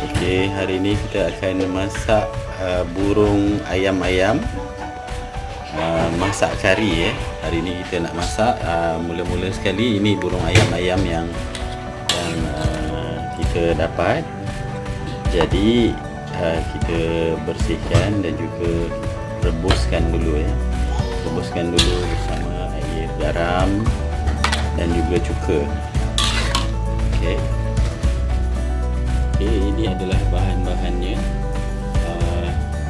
Okey, hari ini kita akan memasak burung ayam-ayam, masak kari. Hari ini kita nak masak, mula-mula sekali ini burung ayam-ayam yang kita dapat. Jadi kita bersihkan dan juga rebuskan dulu ya. Rebuskan dulu bersama air garam dan juga cuka. Okey. Ini adalah bahan-bahannya: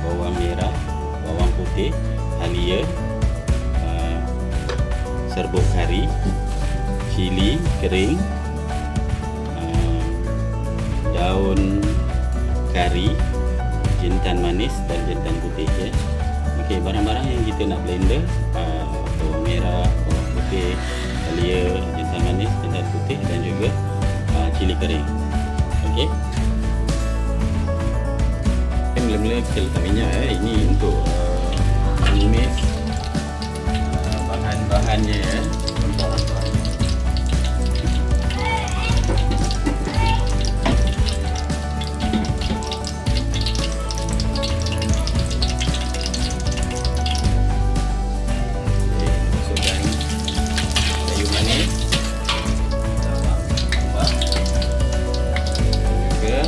bawang merah, bawang putih, halia, serbuk kari, cili kering, daun kari, jintan manis dan jintan putih ya. Okey, barang-barang yang kita nak blender: bawang merah, bawang putih, halia, jintan manis, jintan putih dan juga cili kering. Okey. Mula-mula kita letak minyak ini untuk menumis bahan-bahannya rempah-rempah. Masukkan kayu manis, tambah juga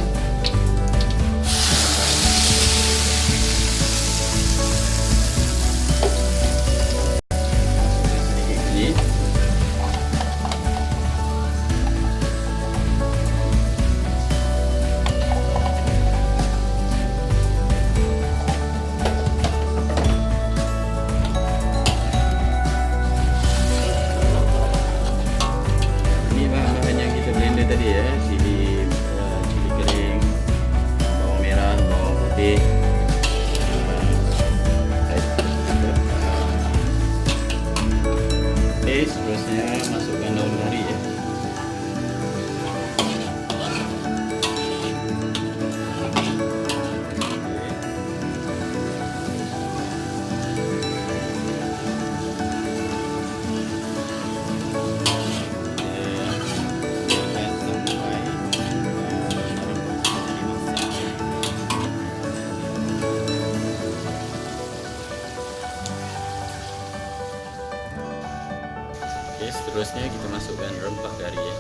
tadi ya, cili kering, bawang merah, bawang putih, seterusnya masukkan daun kari ya. Seterusnya kita masukkan rempah kari ya.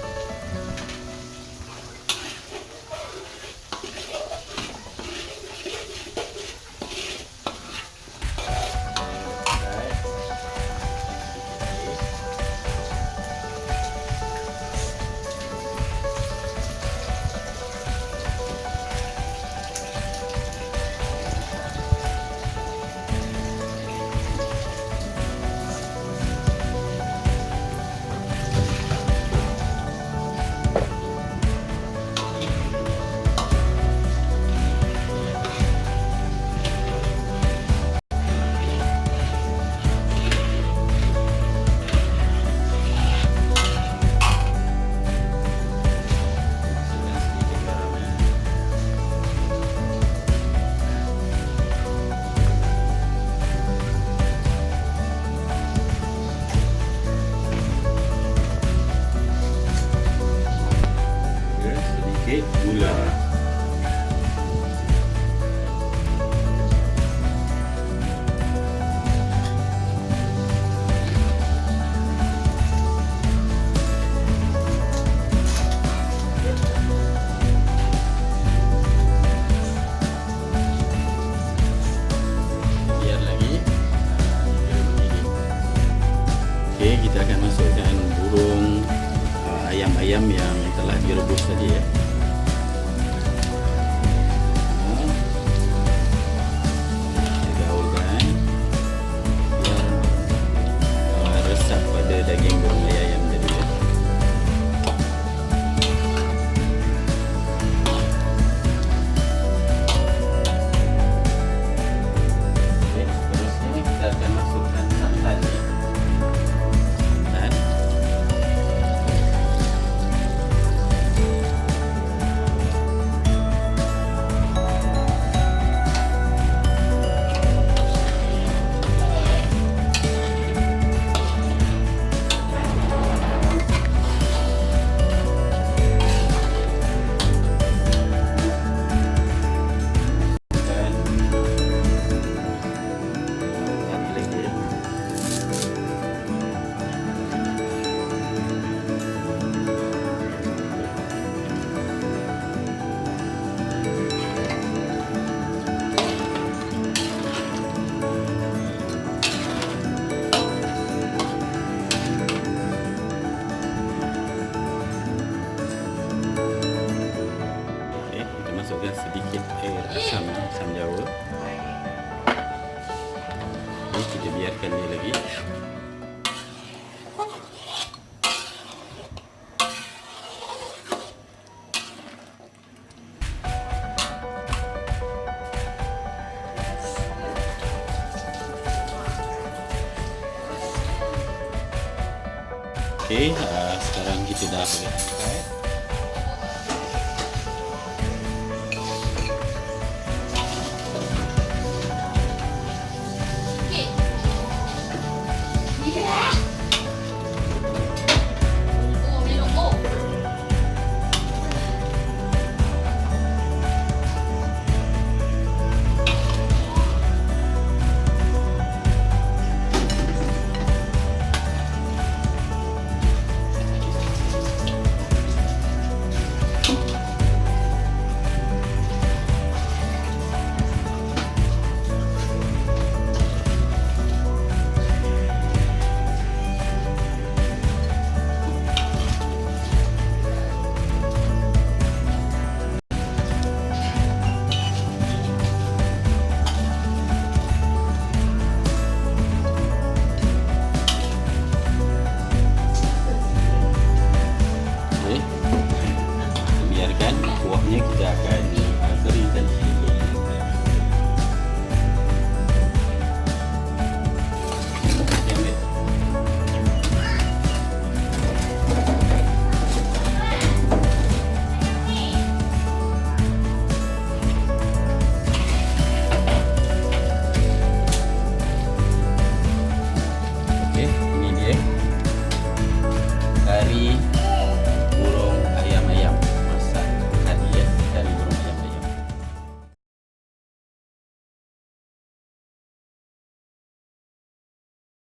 Gula, biar lagi Okey, kita akan masukkan burung ayam-ayam yang telah direbus tadi ya. Daging burung ayam tadi ya. Okey, seterusnya kita akan masukkan santan ya. Santan. Okey, sekarang kita dah boleh angkat.